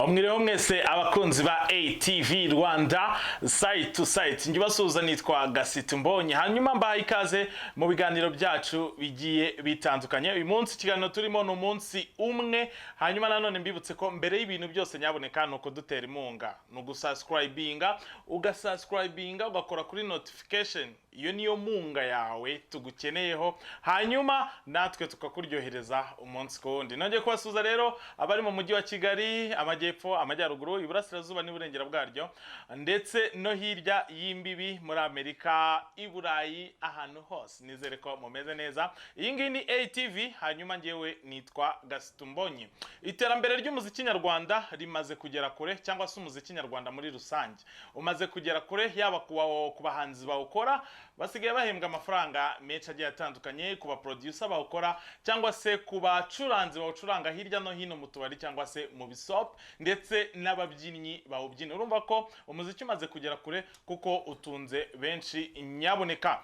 Mwiriho mwese abakunzi ba ATV Rwanda site to site, njye basuhuza nitwa Gasiti Mbonye, hanyuma mbaha ikaze mu biganiro byacu bigiye bitandukanye. Uyu munsi ikiganiro turimo ni umunsi umwe, hanyuma nanone mbibutse ko mbere y'ibintu byose nyaboneka nuko dutera imunga, no gusubscribinga, ugasubscribinga ugakora kuri notification, iyo niyo munga yawe tugukeneyeho, hanyuma natwe tukakuryohereza umunsi ku wundi. Nongeye kubasuhuza rero abari mu mujyi wa Kigali, amajyepfo, amajyaruguru, iburasirazuba n'iburengera bwaryo, ndetse no hirya y'imbibi muri Amerika, i Burayi, ahantu hose. Nizere ko mumeze neza. Iyi ngiyi ni ATV, hanyuma ngewe nitwa Gasiti Mbonye. Iterambere ry'umuziki nyarwanda rimaze kugera kure, cyangwa se umuziki nyarwanda muri rusange umaze kugera kure, yaba ku bahanzi bawukora basigaye bahembwa amafaranga menshi agiye atandukanye, ku ba producer bawukora, cyangwa se ku bacuranzi bawucuranga hirya no hino mu tubari cyangwa se mu bisop, ndetse n'ababyinnyi bawubyina. Urumva ko umuziki umaze kugera kure kuko utunze benshi nyaboneka.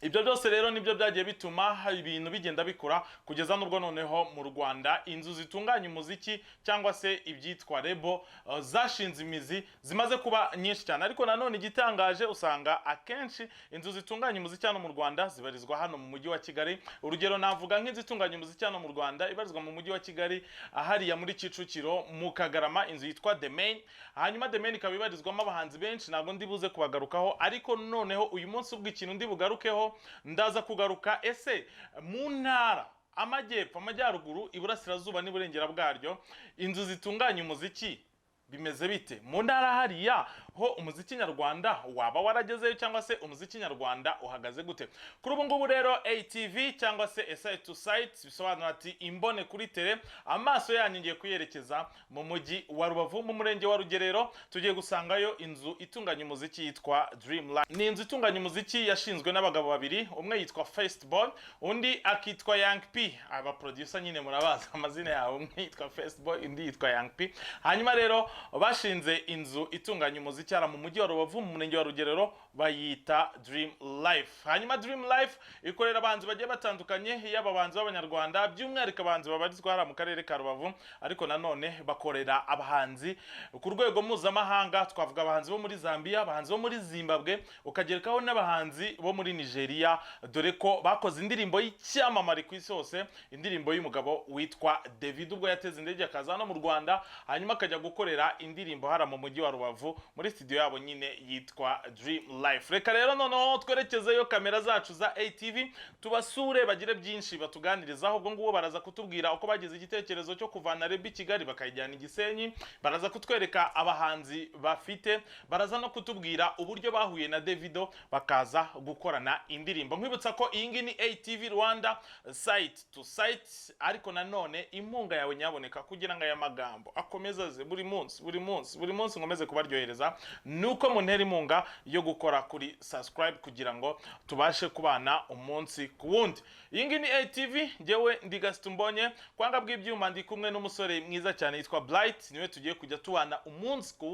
Ibyo byose rero nibyo byagiye bituma ibintu bigenda bikura kugeza n'ubwo noneho mu Rwanda inzu zitunganya umuziki cyangwa se ibyitwa label zashinze imizi zimaze kuba nyinshi cyane. Ariko nanone igitangaje, usanga akenshi inzu zitunganya umuziki hano mu Rwanda zibarizwa hano mu mujyi wa Kigali. Urugero navuga nk'inzu itunganya umuziki hano mu Rwanda ibarizwa mu mujyi wa Kigali, ahariya muri Kicukiro mu Kagarama, inzu yitwa The Main. Hanyuma The Main ikaba ibarizwamo abahanzi benshi, ntabwo ndi buze kubagarukaho, ariko noneho uyu munsi ubwo ikintu ndi bugarukeho, ndaza kugaruka ese mu ntara, amajyepfo, amajyaruguru, iburasirazuba n'iburengera bwaryo, inzu zitunganya umuziki bimeze bite? Mu ntara hariya ho umuziki nyarwanda waba waragezeyo, cyangwa se umuziki nyarwanda uhagaze gute? Kuri ubu ngubu rero ATV cyangwa se site to site bisobanura ati imbone kuri tele, amaso yanyu ngiye kuyerekeza mu mujyi wa Rubavu, mu murenge wa Rugerero. Tugiye gusangayo inzu itunganya umuziki yitwa Dream Life. Ni inzu itunganya umuziki yashinzwe n'abagabo babiri, umwe yitwa Fastboy, undi akitwa Young P. Aba producer nyine murabaza amazina yabo, umwe yitwa Fastboy, undi yitwa Young P. Hanyuma rero bashinze inzu itunganya umuziki ara mu mujyi wa Rubavu, mu murenge wa Rugerero, bayita Dream Life. Hanyuma Dream Life ikorera abahanzi bagiye batandukanye, yaba abahanzi b'abanyarwanda, by'umwihariko abahanzi babarizwa hara mu karere ka Rubavu, ariko nanone bakorera abahanzi ku rwego mpuzamahanga. Twavuga abahanzi bo muri Zambia, abahanzi bo muri Zimbabwe, ukagerekaho n'abahanzi bo muri Nigeria, dore ko bakoze indirimbo y'icyamamare ku isi hose, indirimbo y'umugabo witwa David, ubwo yateze indege akaza no mu Rwanda, hanyuma akajya gukorera indirimbo hara mu mujyi wa Rubavu muri studio yabo nyine yitwa Dream Life. Reka rero noneho twerekezeyo kamera zacu za ATV, tubasure bagire byinshi batuganirizaho. Ubwo ngubo baraza kutubwira uko bagize igitekerezo cyo kuvana Rebe Kigali bakayijyana i Gisenyi, baraza kutwereka abahanzi bafite, baraza no kutubwira uburyo bahuye na Davido bakaza gukorana indirimbo. Nkwibutsa ko iyi ngiyi ni ATV Rwanda site to site, ariko nanone impunga yawe nyaboneka kugira ngo aya magambo akomeze buri munsi nkomeze kubaryohereza, nuko muntera imunga yo gukora kuri subscribe kugira ngo tubashe kubana umunsi ku wundi. Iyi ngiyi ni ATV, ngewe ndi Gasiti Mbonye, kwanga bw'ibyuma ndi kumwe n'umusore mwiza cyane yitwa Bright, niwe tugiye kujya tubana umunsi ku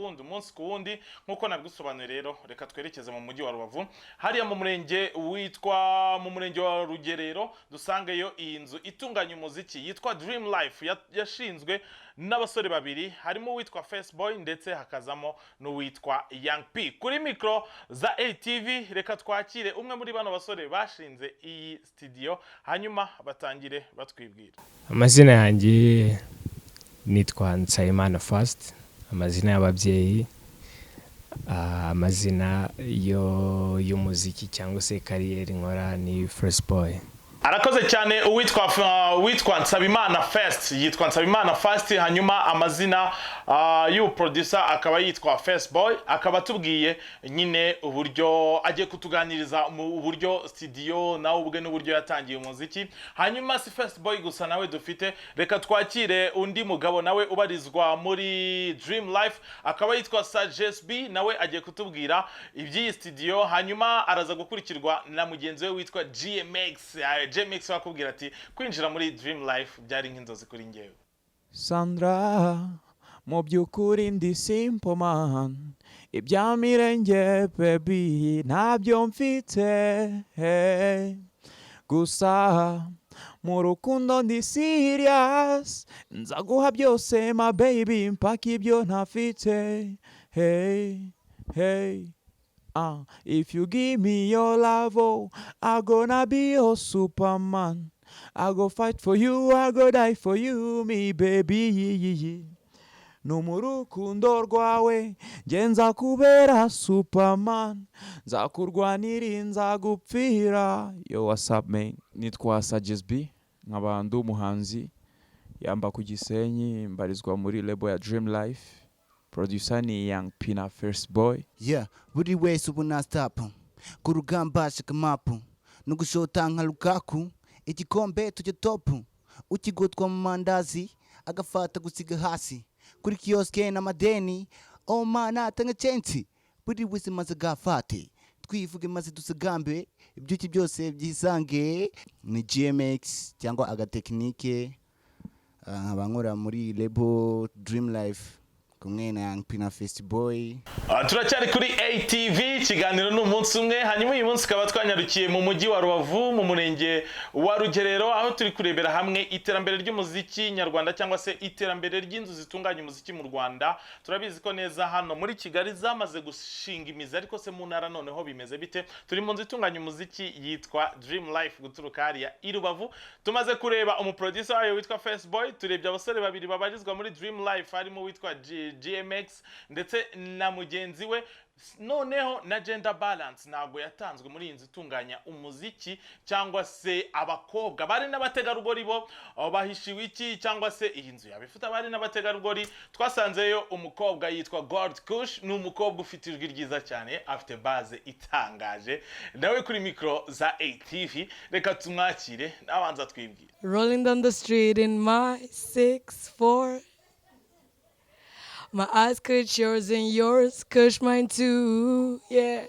wundi nkuko nabigusobanuye. Rero reka twerekeze mu mujyi wa Rubavu, hariya mu murenge wa Rugerero, dusangeyo iyi nzu itunganya umuziki yitwa Dream Life, yashinzwe n'abasore babiri, harimo uwitwa Fastboy ndetse hakazamo n'uwitwa Young P. Kuri mikro za ATV reka twakire umwe muri bano basore bashinze iyi studio, hanyuma batangire batwibwira. Amazina yanjye nitwa Nsabimana Fast, amazina y'ababyeyi, amazina y'umuziki cyangwa se kariyeri nkora ni Fastboy. Arakoze cyane uwitwa Nsabimana Fast, yitwa Nsabimana Fast, hanyuma amazina y'u producer akaba yitwa Fastboy. Akaba tubwiye nyine uburyo agiye kutuganiriza mu buryo studio nawe ubwe n'uburyo yatangiye umuziki. Hanyuma si Fastboy gusa nawe dufite, reka twakire undi mugabo nawe ubarizwa muri Dream Life, akaba yitwa Sages B, nawe agiye kutubwira iby'iyi studio, hanyuma araza gukurikirwa na mugenzi we witwa GMX wakubwira ati kwinjira muri Dream Life byari nk'inzozi kuri ngewe. Sandra, mu by'ukuri ndi simple man, ibya mirenge baby ntabyo mfite, gusa mu rukundo ndi serious, nzaguha byose my baby mpaka ibyo ntafite. Hey, hey. If you give me your love, oh, I gonna be your Superman. I go fight for you, I go die for you, me baby. No mu rukundo rwawe nge nzakubera Superman, nzakurwanira nzagupfira. Yo, what's up man? Nitwa Sages B, nkaba ndi umuhanzi yamba ku Gisenyi, mbarizwa muri label ya Dream Life. Producer ni Young Pina First Boy. Yeah, buri wese ubu nastop ku rugamba shikamapu nugushota nka Lukaku, igikombe tujye top, ukigotwa mu mandazi agafata gusiga hasi kuri kioske n'amadeni. Oh mana tanga chensi, buri wese maze gafate twivuge maze dusigambe ibyuki byose byisange. Ni GMX cyangwa agateknike, abankora muri label Dream Life kumwe na Young Pina First Boy. Turacyari kuri ATV, ikiganiro n'umunsi umwe. Hanyuma uyu munsi kaba twanyarukiye mu mujyi wa Rubavu mu murenge wa Rugerero, aho turi kurebera hamwe iterambere ry'umuziki nyarwanda cyangwa se iterambere ry'inzu zitunganya umuziki mu Rwanda. Turabizi ko neza hano muri Kigali zamaze gushinga imizi, ariko se mu ntara noneho bimeze bite? Turi mu nzu itunganya umuziki yitwa Dream Life guturuka hariya i Rubavu. Tumaze kureba umuproducer wayo witwa First Boy, turebye abasore babiri babarizwa muri Dream Life, harimo witwa GMX ndetse na mugenzi we. Noneho na gender balance ntago yatanzwe muri iyi nzu itunganya umuziki, cyangwa se abakobwa bari n'abategarugori bo bahishiwe iki, cyangwa se iyi nzu yabifite abari n'abategarugori. Twasanzeyo umukobwa yitwa Gold Kush, ni umukobwa ufite ijwi ryiza cyane, afite base itangaje, nawe kuri micro za ATV. Reka tumwakire nabanza twibwire. Rolling down the street in my 6'4", my eyes could yours and yours could mine too, yeah.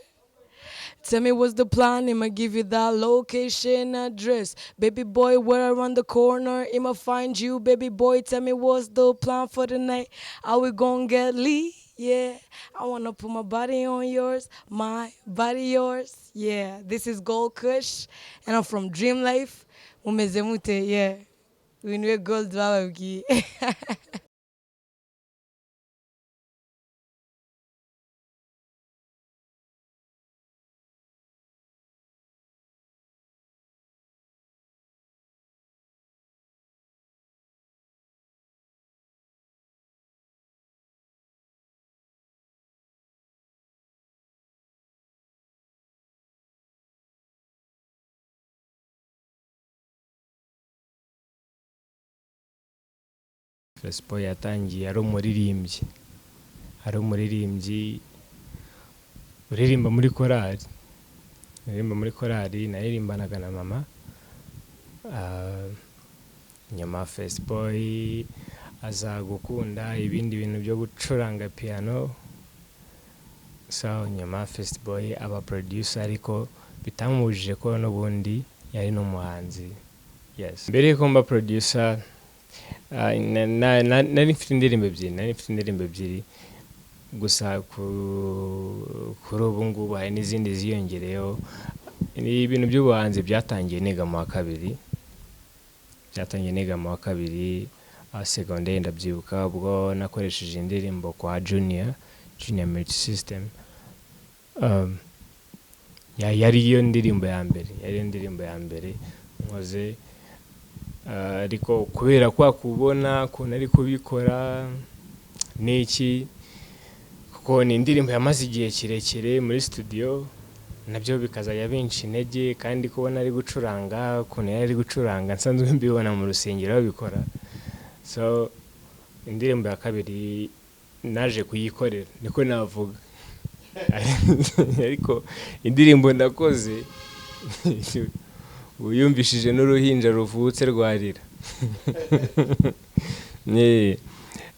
Tell me what's the plan, I'ma give you that location address. Baby boy, where around the corner, I'ma find you. Baby boy, tell me what's the plan for the night. Are we gonna get lit? Yeah, I wanna put my body on yours, my body yours. Yeah, this is Gold Kush, and I'm from Dream Life. Mumeze mute, yeah. We know gold bababwiye. First Boy yatangiye ari umuririmbyi, uririmba muri korali, naririmbanaga na mama. Nyuma First Boy aza gukunda ibindi bintu byo gucuranga piano, so nyuma First Boy aba producer, ariko bitamubujije ko n'ubundi yari n'umuhanzi. Yes, mbere yuko mba producer nari mfite indirimbo ebyiri, gusa kuri ubu ngubu hari n'izindi ziyongereyeho. Ni ibintu by'ubuhanzi byatangiye niga mu wa kabiri, secondaire ndabyibuka, ubwo nakoresheje indirimbo kwa Junior Multi System. Yari iyo ndirimbo ya mbere nkoze, ariko kubera kwa kubona ko nari kubikora n'iki, kuko ni indirimbo yamaze igihe kirekire muri studio, nabyo bikazajya benshi intege, kandi kubona ari gucuranga ukuntu yari gucuranga nsanzwe mbibona mu rusengero babikora. So indirimbo ya kabiri naje kuyikorera, niko navuga. Ariko indirimbo ndakoze uyumvishije n'uruhinja ruvutse rwarira.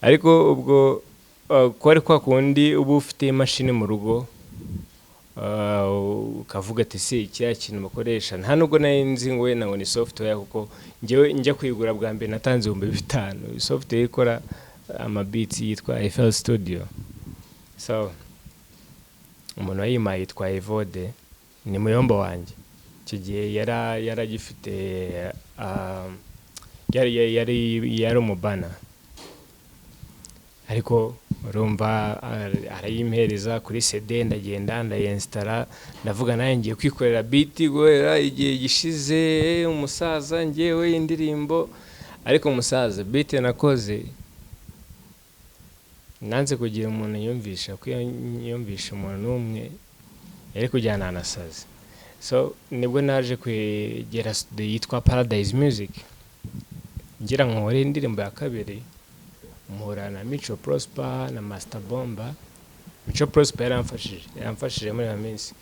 Ariko ubwo kwari kwa kundi uba ufite imashini mu rugo, ukavuga ati se kiriya kintu bakoresha, nta nubwo nari nzi ngo wenda ngo ni software, kuko njyewe njya kuyigura bwa mbere natanze 5,000. Software ikora amabeats yitwa FL Studio. So umuntu wayimaye yitwa Evode, ni muyombo wanjye. icyo gihe yaragifite yari umubana, ariko urumva arayimpereza kuri CD, ndagenda ndayinsitara, ndavuga nawe ngiye kwikorera beat guhera igihe gishize, umusaza ngewe indirimbo. Ariko umusaza beat nakoze nanze kugira umuntu yumvisha, ko yumvisha umuntu n'umwe yari kujyana nasaze. So nibwo naje kwegera studio yitwa Paradise Music, ngira nkore indirimbo ya kabiri, mpura na Mico Prosper na Master Bomba. Mico Prosper yaramfashije muri iyo minsi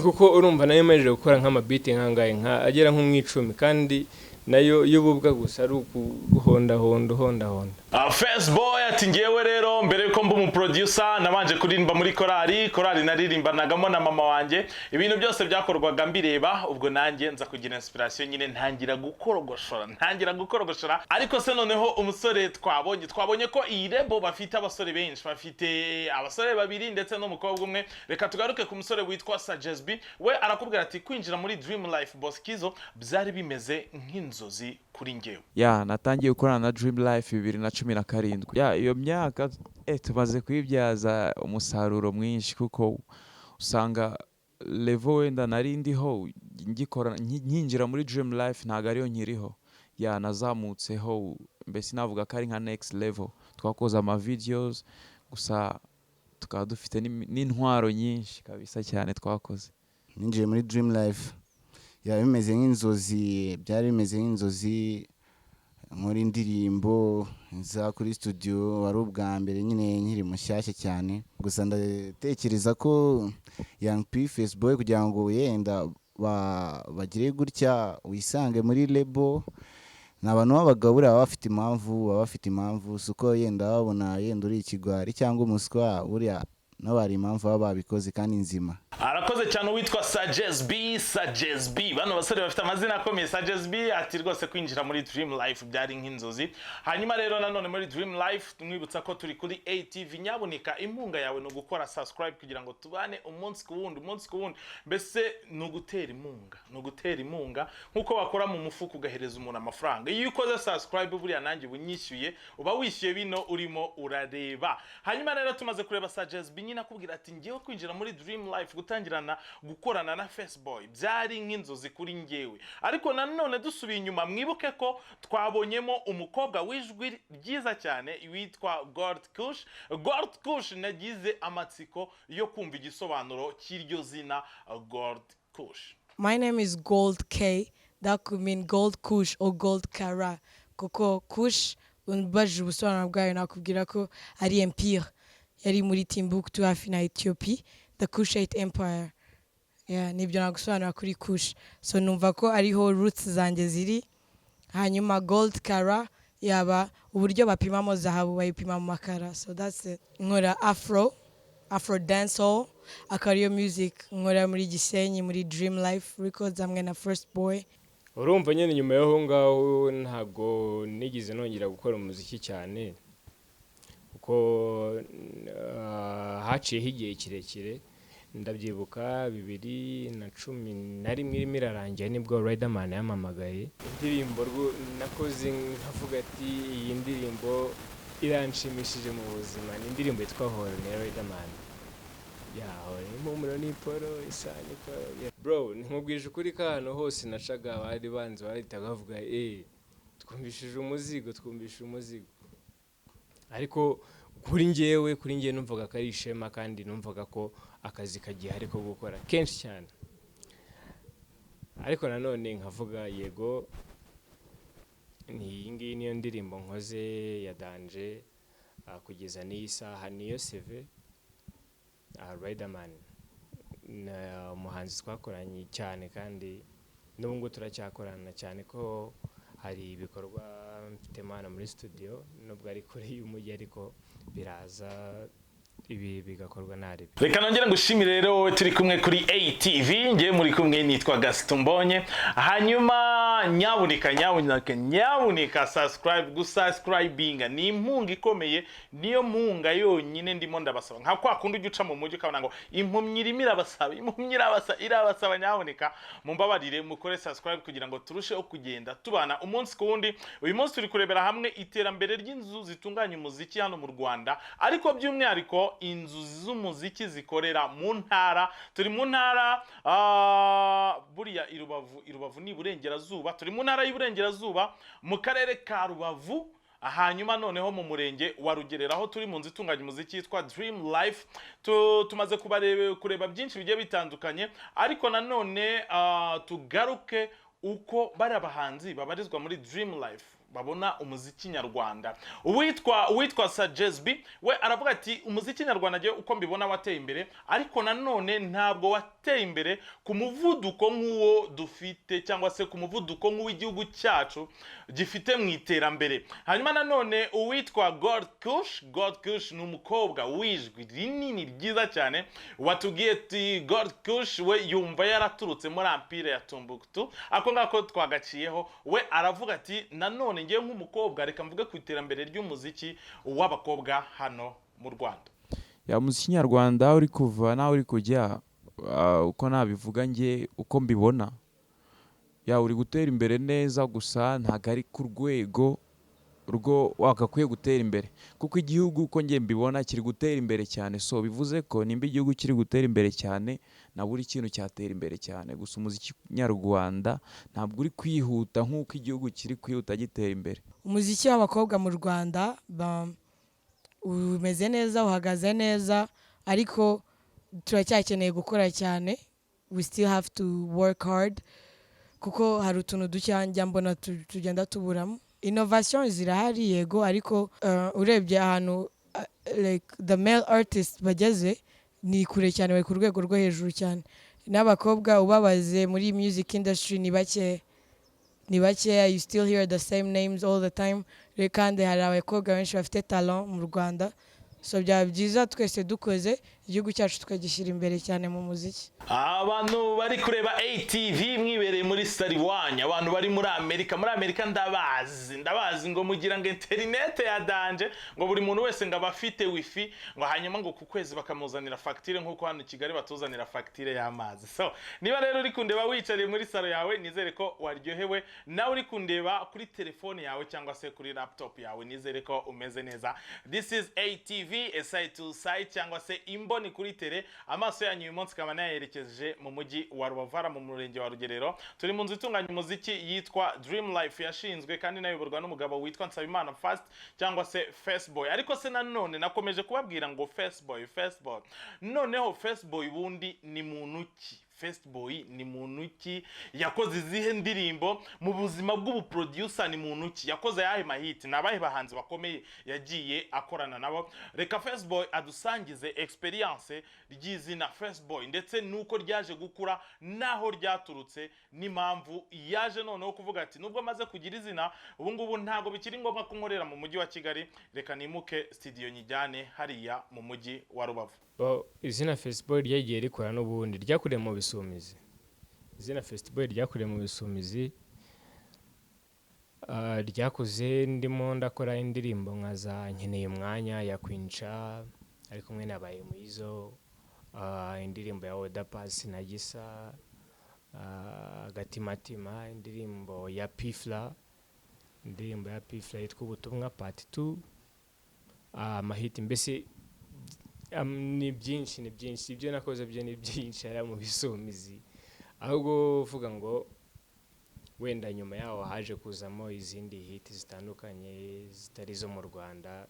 kuko urumva nayo yemeje gukora nk'amabiti nkangaye agera nk'umwicumi, kandi nayo y'ububwa gusa ari ukuhonda honda. First boy ati ngewe rero mbere yuko mba umuproducer nabanje kuririmba muri korali naririmbanagamo na mama wanje, ibintu byose byakorwaga mbireba, ubwo nanjye nza kugira inspiration nyine ntangira gukorogoshora. Ariko se noneho umusore twabonye ko iyi rebo bafite abasore benshi, bafite abasore babiri ndetse n'umukobwa umwe. Reka tugaruke ku musore witwa Sajesb, we arakubwira ati kwinjira muri Dream Life Boss Kizo byari bimeze nk'inzozi kuri ngewe. Natangiye gukorana na Dream Life 2017. Iyo myaka tumaze kwibyaza umusaruro mwinshi, kuko usanga level wenda nari ndiho ngikora nkinjira muri Dream Life ntago ariyo nkiriho. Nazamutseho, mbese navuga ko ari nka next level. Twakoze ama videos gusa tukaba dufite n'intwaro nyinshi kabisa cyane twakoze. Ninjiye muri Dream Life bimeze nk'inzozi, byari bimeze nk'inzozi. Nkora indirimbo nza kuri studio, wari ubwa mbere nyine nkiri mushyashya cyane, gusa ndatekereza ko Young P Face Boy kugira ngo yenda bagire gutya wisange muri label, n'abantu b'abagabo baba bafite impamvu suko yenda babona yenda uri ikigwari cyangwa umuswa, buriya n'abari impamvu baba babikoze kandi nzima. Arakoze cyane witwa Sajesb. Bano basore bafite amazina akomeye. Sajesb ati rwose kwinjira muri Dream Life byari nk'inzozi. Hanyuma rero nanone muri Dream Life tumwibutsa ko turi kuri ATV. Nyaboneka impunga yawe no gukora subscribe kugira ngo tubane umunsi ku wundi. Mbese no gutera impunga nkuko bakora mu mufuko ugahereza umuntu amafaranga. Iyo ukoze subscribe buriya nanjye bunyishyuye, uba wishyuye bino urimo urareba. Hanyuma rero tumaze kureba Sajesb nyine akubwira ati ngiye kwinjira muri Dream Life, gutangirana gukorana na Face Boy byari nk'inzozi kuri ngewe. Ariko nanone dusubiye inyuma, mwibuke ko twabonyemo umukobwa w'ijwi ryiza cyane witwa Gold Kush. Nagize amatsiko yo kumva igisobanuro cy'iryo zina Gold Kush. My name is Gold K. That could mean Gold Kush or Gold Kara. Kuko Kush unbaje ubusobanuro bwayo nakubwira ko ari empire yari muri Timbuktu hafi na Ethiopia, the Kushite Empire. Nibyo nagusobanura kuri Kush. So numva ko ariho roots zanjye ziri. Hanyuma Gold Kara yaba uburyo bapimamo zahabu bayipima mu makara. So that's it. Nkora Afro dancehall, akariyo music nkora muri Gisenyi muri Dream Life Records hamwe na First Boy. Urumva nyine nyuma y'aho ngaho ntago nigize nongera gukora umuziki cyane, kuko haciyeho igihe kirekire. Ndabyibuka 2011 irimo irarangira nibwo Riderman yamamagaye. Indirimbo nakoze nkavuga ati iyi ndirimbo iranshimishije mu buzima, ni indirimbo yitwa Horo na Riderman. Impumuro n'iporo isaniko. Bro, nkubwije ukuri kano hose nacaga bari banze baritaga bavuga twumvishije umuzigo. Ariko kuri ngewe numvaga ko ari ishema, kandi numvaga ko akazi kagiye ariko gukora kenshi cyane. Ariko nanone nkavuga yego, iyi niyo ndirimbo nkoze ya Danje kugeza n'iyi saha, niyo CV Riderman na umuhanzi twakoranye cyane, kandi n'ubwo turacyakorana cyane ko hari ibikorwa mfite mana muri studio, nubwo ari kure y'umujyi ariko biraza ibi bigakorwa nari. Reka nongera ngushimire rero wowe turi kumwe kuri ATV, ngiye muri kumwe nitwa Gaston Mbonye. Hanyuma hanyuma nyabuneka gusubscribinga ni impunga ikomeye, niyo mpunga yonyine ndimo ndabasaba. Nka kwa kundi ujya uca mu mujyi ukabona ngo impumyi irimo irabasaba nyabuneka mumbabarire mukore subscribe kugira ngo turusheho kugenda tubana umunsi ku wundi. Uyu munsi turi kurebera hamwe iterambere ry'inzu zitunganya umuziki hano mu Rwanda, ariko by'umwihariko inzu z'umuziki zikorera mu ntara. Turi mu ntara buriya Irubavu ni Burengerazuba, turi mu ntara y'Iburengerazuba mu karere ka Rubavu, hanyuma noneho mu murenge wa Rugerero, aho turi mu nzu itunganya umuziki yitwa Dream Life. Tumaze kureba byinshi bigiye bitandukanye, ariko nanone tugaruke uko bari abahanzi babarizwa muri Dream Life babona umuziki nyarwanda. Uwitwa Sajezbi we aravuga ati umuziki nyarwanda je uko mbibona wateye imbere, ariko nanone ntabwo wateye imbere ku muvuduko nk'uwo dufite, cyangwa se ku muvuduko nk'uw'igihugu cyacu gifite mu iterambere. Hanyuma nanone uwitwa God Kush ni umukobwa wijwi rinini ryiza cyane, watubwiye ati God Kush we yumva yaraturutse muri Empire ya Timbuktu. Ako ngako twagaciyeho. We aravuga ati nanone ngiye nk'umukobwa reka mvuge ku iterambere ry'umuziki w'abakobwa hano mu Rwanda. Ya muziki nyarwanda uri kuva nawe uri kujya uko nabivuga nge uko mbibona, ya uri gutera imbere neza, gusa ntago ari ku rwego urwo wakakwiye gutera imbere, kuko igihugu uko nge mbibona kiri gutera imbere cyane. So bivuze ko nimba igihugu kiri gutera imbere cyane na buri kintu cyatera imbere cyane, gusa umuziki nyarwanda ntabwo uri kwihuta nk'uko igihugu kiri kwihuta gitera imbere. Umuziki w'abakobwa mu Rwanda umeze neza, uhagaze neza, ariko turacyakeneye gukora cyane. We still have to work hard, kuko hari utuntu ducyanja mbona tugenda tuburamo. Innovation zirahari yego, ariko urebye ahantu like the male artists bageze ni kure cyane, bari ku rwego rwo hejuru cyane. N'abakobwa ubabaze muri music industry ni bake. You still hear the same names all the time. Kandi hari abakobwa benshi bafite talent mu Rwanda. So byaba byiza twese dukoze igihugu cyacu tukagishyira imbere cyane mu muziki. Abantu bari kureba ATV mwibereye muri Sariwanya, abantu bari muri Amerika ndabazi ngo mugira ngo internet ya danje, ngo buri muntu wese ngo abafite wifi, ngo hanyuma ngo ku kwezi bakamuzanira facture nkuko hano Kigali batuzanira facture y'amazi. So niba rero uri kundeba wicariye muri salo yawe, nizere ko waryohewe. Nawe uri kundeba kuri telefone yawe cyangwa se kuri laptop yawe, nizere ko umeze neza. This is ATV, a side to side, cyangwa se imboni kuri tele. Amaso yanyu uyu munsi kaba nayerekeje mu mujyi wa Rubavu mu murenge wa Rugerero. Turi mu nzu itunganya umuziki yitwa Dream Life, yashinzwe kandi nayoborwa n'umugabo witwa Nsabimana Fast cyangwa se Faceboy. Ariko se nanone nakomeje kubabwira ngo Faceboy noneho Faceboy bundi ni muntu ki? Faceboy ni muntu ki? Yakoze izihe ndirimbo? Mu buzima bw'ubuproducer ni muntu ki? Yakoze yahe mahiti? Nabahe bahanzi bakomeye yagiye akorana nabo? Reka Faceboy adusangize experience ry'izina Faceboy, ndetse nuko ryaje gukura naho ryaturutse, n'impamvu yaje noneho kuvuga ati nubwo maze kugira izina ubu ngubu ntago bikiri ngombwa kunkorera mu mujyi wa Kigali, reka nimuke studio nyijyane hariya mu mujyi wa Rubavu. Izina Faceboy ryagiye rikora n'ubundi ryakuriye mu Bisumizi. Izina Faceboy ryakuriye mu Bisumizi, ryakuze ndimo ndakora indirimbo nka za Nkeneye Umwanya ya Kwinca, ari kumwe n'abaye Muizo, indirimbo ya Oda Pass na Gisa, Gatimatima, indirimbo ya Pifla yitwa Ubutumwa Part 2, amahiti mbese ni byinshi ibyo nakoze byo ni byinshi ari mu Bisumizi. Ahubwo uvuga ngo wenda nyuma yaho haje kuzamo izindi hit zitandukanye zitari zo mu Rwanda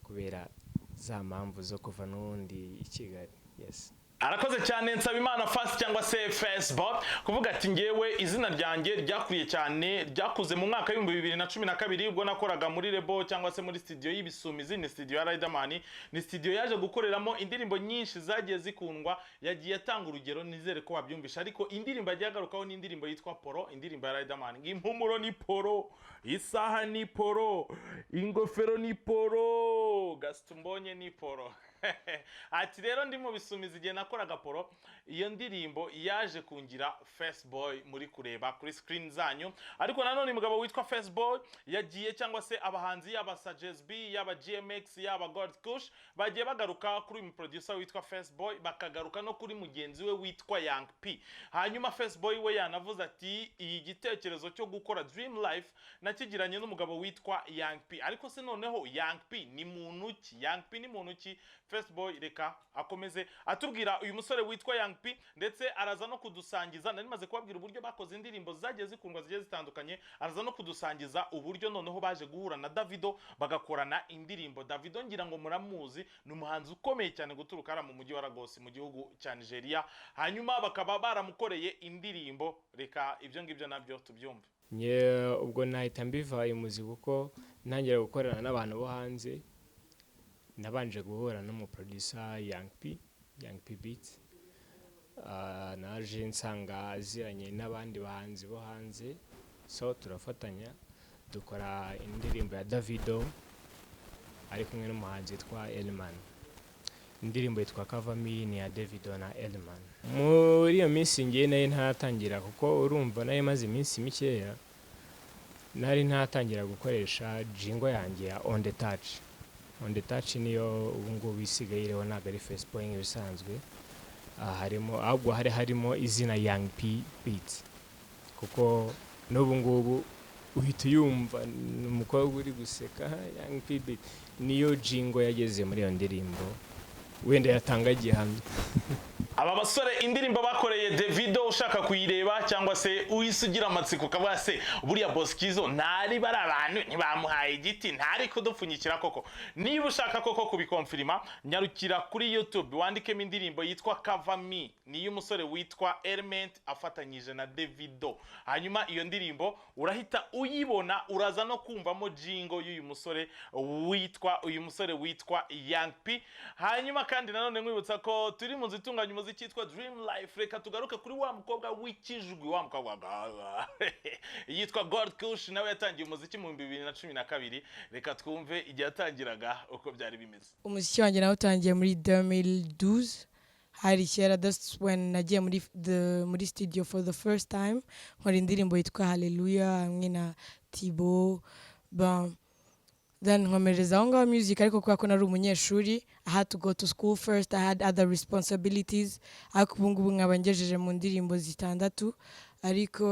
kubera za mpamvu zo kuva n'undi i Kigali. Yes. Arakoze cyane Nsabimana Fast cyangwa se Facebook kuvuga ati ngewe izina ryanjye ryakuriye cyane, ryakuze mu mwaka wa 2012 ubwo nakoraga muri Rebo cyangwa se muri studio y'Ibisumizi, ni studio ya Riderman, ni studio yaje gukoreramo indirimbo nyinshi zagiye zikundwa. Yagiye atanga urugero, nizere ko wabyumvisha, ariko indirimbo yagarukaho ni indirimbo yitwa Poro, indirimbo ya Riderman. Impumuro ni Poro, isaha ni Poro, ingofero ni Poro, Gastumbonye ni Poro. ati rero ndi mu bisumizi igihe nakoraga poro iyo ndirimbo yaje kungira Faceboy muri kureba kuri screen zanyu ariko nanone umugabo witwa Faceboy yagiye cyangwa se abahanzi yaba Sages B yaba GMX yaba God Kush bagiye bagaruka kuri uyu producer witwa Faceboy bakagaruka no kuri mugenzi we witwa Young P. Hanyuma Faceboy we yanavuze ati iyi gitekerezo cyo gukora Dream Life nakigiranye n'umugabo witwa Young P. Ariko se noneho Young P ni muntu ki? Young P ni muntu ki? Faceboy reka akomeze atubwira uyu musore witwa Young P ndetse araza no kudusangiza nari maze kubabwira uburyo bakoze indirimbo zagiye zikundwa zigiye zitandukanye araza no kudusangiza uburyo noneho baje guhura na Davido bagakorana indirimbo. Davido ngira ngo muramuzi ni umuhanzi ukomeye cyane guturuka ara mu mujyi wa Lagos mu gihugu cya Nigeria hanyuma bakaba baramukoreye indirimbo reka ibyo ngibyo nabyo tubyumve. Ubwo nahita mbivaye muzi kuko ntangira gukorana n'abantu bo hanze nabanje guhura n'umuproducer Young P Beats naje nsanga aziranye n'abandi bahanzi bo hanze so turafatanya dukora indirimbo ya Davido ari kumwe n'umuhanzi witwa Elman. Indirimbo yitwa Cover Me ni ya Davido na Elman. Muri iyo minsi ngiye nayo ntaratangira kuko urumva nayo maze iminsi mikeya nari ntatangira gukoresha jingle yanjye ya On The Touch. On The Touch niyo ubu ngubu isigaye iriho ntabwo ari Faceboy nk'ibisanzwe harimo ahubwo harimo izina Young P Beats kuko n'ubu ngubu uhita yumva umukobwa uri guseka Young P Beats niyo jingle yageze muri iyo ndirimbo wenda yatanga gihamya. Aba basore indirimbo bakoreye Davido ushaka kuyireba cyangwa se uyisugira amatsiko kavuga se buriya Boskizo ntari bari abantu ntibamuhaye igiti ntari kudupfunyikira koko. Niba ushaka koko kubikonfirma nyarukira kuri YouTube wandikemo indirimbo yitwa Cover Me ni y'umusore witwa Element afatanyije na Davido. Hanyuma iyo ndirimbo urahita uyibona uraza no kumvamo jingle y'uyu musore witwa Young P. Hanyuma kandi nanone nkwibutsa ko turi mu zitunganya umuziki cyitwa Dream Life reka tugaruke kuri wa mukobwa w'ikijwi wa mukobwa yitwa God Kush nawe yatangiye umuziki mu 2012 reka twumve igihe atangiraga uko byari bimeze. Umuziki wanjye nawe utangiye muri 2012 hari kera that's when nagiye muri studio for the first time nkora indirimbo yitwa Hallelujah hamwe na Thibaut then nkomereza aho ngaho music ariko kwa ko nari umunyeshuri I had to go to school first I had other responsibilities ariko ubu ngubu nkaba ngejeje mu ndirimbo zitandatu ariko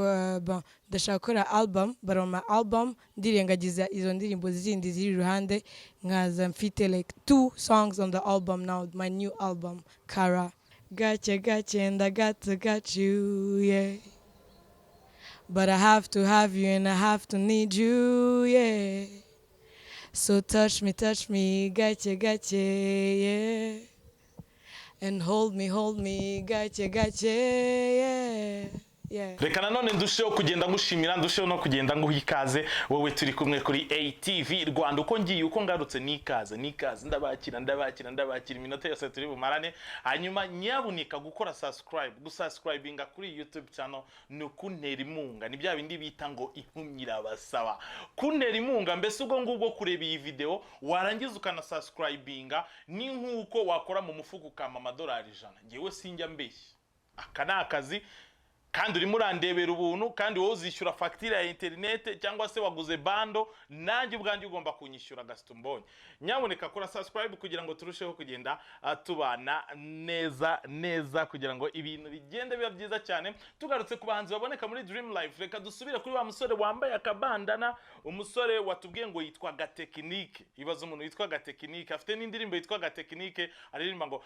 ndashaka gukora album but on my album ndirengagiza izo ndirimbo zindi ziri ruhande nkaza mfite like 2 songs on the album now my new album Kara Gotcha and I got you yeah but I have to have you and I have to need you yeah. So touch me, gotcha, yeah. And hold me, gotcha, yeah. Yeah. Reka nanone ndusheho kugenda ngushimira ndusheho no kugenda nguha ikaze wowe turi kumwe kuri ATV Rwanda uko ngiye uko ngarutse nikaze ndabakira iminota yose turi bumarane hanyuma nyabunika gukora gusubscribinga kuri YouTube channel no kuntera imunga ni bya bindi bita ngo inkumyira basaba kuntera imunga mbese ubwo ngubwo kureba iyi video warangiza ukana subscribinga ni nkuko wakora mu mufuko kama amadolari 100 ngewe sinjya mbeshyi aka nakazi kandi uri murandebera ubuntu kandi wowe uzishyura facture ya internet cyangwa se waguze bando nanjye ubwanjye ugomba kunyishyura Gaston. Nyaboneka kora subscribe kugira ngo turusheho kugenda tubana neza kugira ngo ibintu bigende biba byiza cyane. Tugarutse ku bahanzi baboneka muri Dream Life reka dusubire kuri wa musore wambaye akabandana umusore watubwiye ngo yitwa Gatekinike. Ibaza umuntu yitwa Gatekinike afite n'indirimbo yitwa Gatekinike aririmba ngo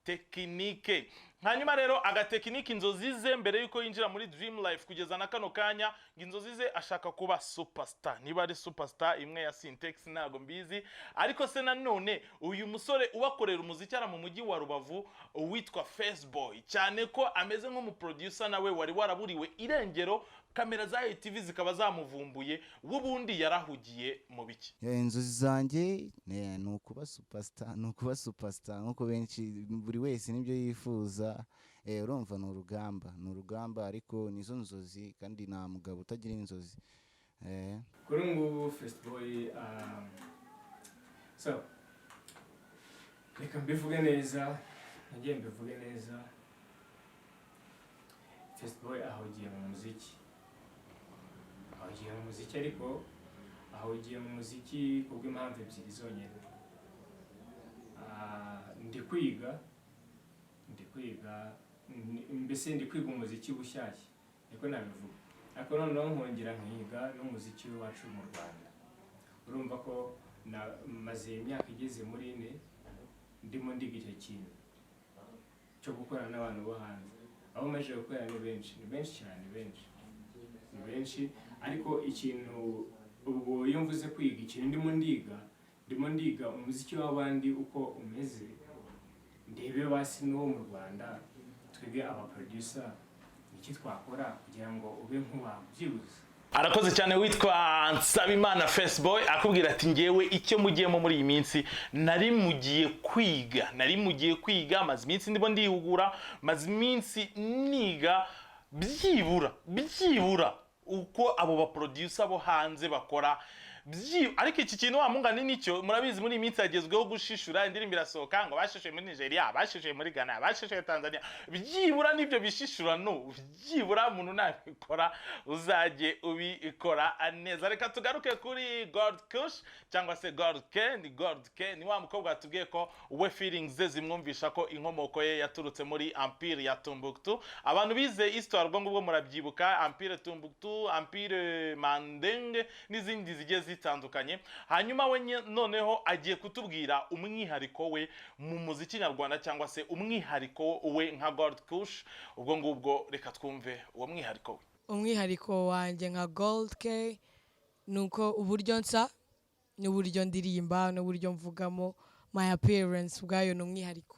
Tekinike. Hanyuma rero Agatekinike inzozi ze mbere yuko yinjira muri Dream Life kugeza na kano kanya inzozi ze ashaka kuba superstar. Niba ari superstar imwe ya Syntex ntago mbizi ariko se nanone uyu musore ubakorera umuziki ara mu mujyi wa Rubavu witwa Faceboy cyane ko ameze nk'umuproducer nawe wari waraburiwe irengero kamera za ATV zikaba zamuvumbuye wubundi yarahugiye mu biki. Inzozi zanjye nukuba superstar nkuko benshi buri wese nibyo yifuza urumva ni urugamba ariko nizo nzozi kandi nta mugabo utagira inzozi kuri ngubu Faceboy so reka mbivuge neza nagiye mbivuge neza Festboy ahugiye mu muziki ariko ahugiye mu muziki kubw'impamvu ebyiri zonyine. Ndi kwiga mbese ndi kwiga umuziki bushyashya niko nabivuga, ariko noneho nkongera nkiga n'umuziki wacu mu Rwanda. Urumva ko maze imyaka igeze muri 4 ndimo ndiga icyo kintu cyo gukorana n'abantu bo hanze. Abo maje gukorana ni benshi cyane, benshi, ariko ikintu ubwo iyo mvuze kwiga ikintu ndimo ndiga umuziki w'abandi uko umeze, ndebe basi n'uwo mu Rwanda, twebwe aba producer iki twakora kugira ngo ube nk'uwabyibuze. Arakoze cyane witwa Nsabimana Festboy akubwira ati ngewe icyo mugiyemo muri iyi minsi nari mugiye kwiga maze iminsi ndimo ndihugura, maze iminsi niga byibura uko abo ba producer bo hanze bakora. Ariko iki kintu wamungana nicyo murabizi muri iminsi yagezweho gushishura indirimbo irasohoka ngo bashishije muri Nigeria, bashishije muri Ghana, bashishije Tanzania. Byibura nibyo bishishura byibura umuntu nabikora uzajye ubikora neza. Reka tugaruke kuri God Kush cyangwa se God K ni wa mukobwa atubwiye ko we feelings ze zimwumvisha ko inkomoko ye yaturutse muri Empire ya Timbuktu. Abantu bize histoire bwo murabyibuka Empire Timbuktu, Empire Mandenge n'izindi zigiye zitandukanye. Hanyuma we noneho agiye kutubwira umwihariko we mu muziki nyarwanda cyangwa se umwihariko we nka God Kush. Ubwo ngubwo reka twumve uwo mwihariko we. Umwihariko wanjye nka Gold K nuko uburyo nsa n'uburyo ndirimba n'uburyo mvugamo, my appearance ubwayo n'umwihariko.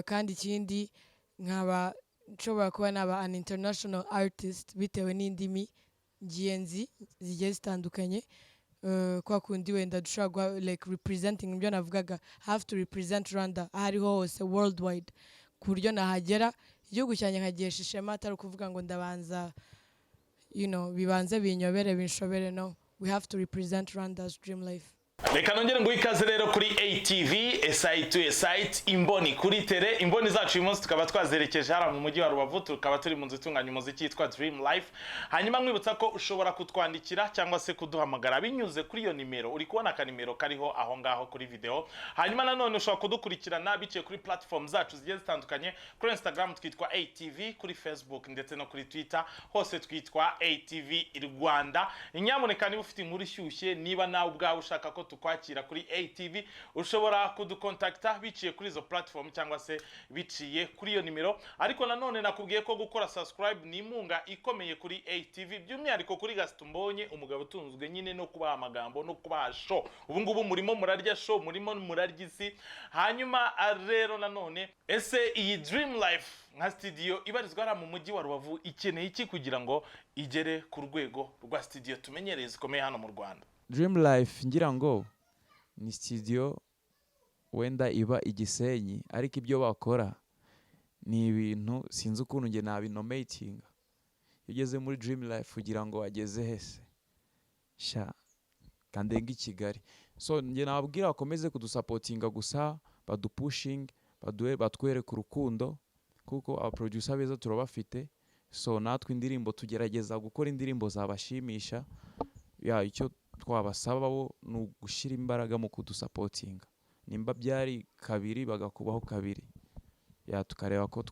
Kandi ikindi nkaba nshobora kuba naba an international artist bitewe n'indimi ngiye zigiye zitandukanye. Kwa kundi wenda dushobora like representing ibyo navugaga, have to represent Rwanda ahariho hose worldwide, ku buryo nahagera igihugu cyanjye nkagihesha ishema, atari ukuvuga ngo ndabanza bibanze binyobere binshobere. No, we have to represent Rwanda's dream life. Reka nongere ngo ikaze rero kuri ATV site imboni kuri tele. Imboni zacu uyu munsi tukaba twazerekeje hara mu mujyi wa Rubavu, tukaba turi mu nzu itunganya umuziki yitwa Dream Life. Hanyuma mwibutsa ko ushobora kutwandikira cyangwa se kuduhamagara binyuze kuri iyo nimero. Uri kubona ka nimero kariho aho ngaho kuri video. Hanyuma nanone ushobora kudukurikirana biciye kuri platform zacu zigiye zitandukanye. Kuri Instagram twitwa ATV, kuri Facebook ndetse no kuri Twitter hose twitwa ATV Rwanda. Nyamuneka niba ufite inkuru ishyushye, niba nawe ubwawe ushaka ko tukwakira kuri ATV, ushobora kudukontakta biciye kuri izo platform cyangwa se biciye kuri iyo nimero. Ariko nanone nakubwiye ko gukora subscribe ni imunga ikomeye kuri ATV, by'umwihariko kuri Gastumbonye, umugabo utunzwe nyine no kubaha amagambo no kubaha show. Ubu ngubu murimo murarya show, murimo murarya isi. Hanyuma rero nanone ese iyi Dream Life nka studio ibarizwa ara mu mujyi wa Rubavu ikeneye iki kugira ngo igere ku rwego rwa studio tumenyereye zikomeye hano mu Rwanda? Dream Life ngira ngo ni studio wenda iba Igisenyi, ariko ibyo bakora ni ibintu sinzi ukuntu nge nabinomatinga. Ugeze muri Dream Life ugira ngo wageze hese kandenga i Kigali. So nge nababwira bakomeze kudusupportinga gusa, badupushing, batwereka urukundo kuko aba producer beza turabafite. So natwe indirimbo tugerageza gukora indirimbo zabashimisha. Icyo twabasaba bo ni ugushyira imbaraga mu kudusapotinga. Nimba byari 2 bagakubaho 2, tukareba ko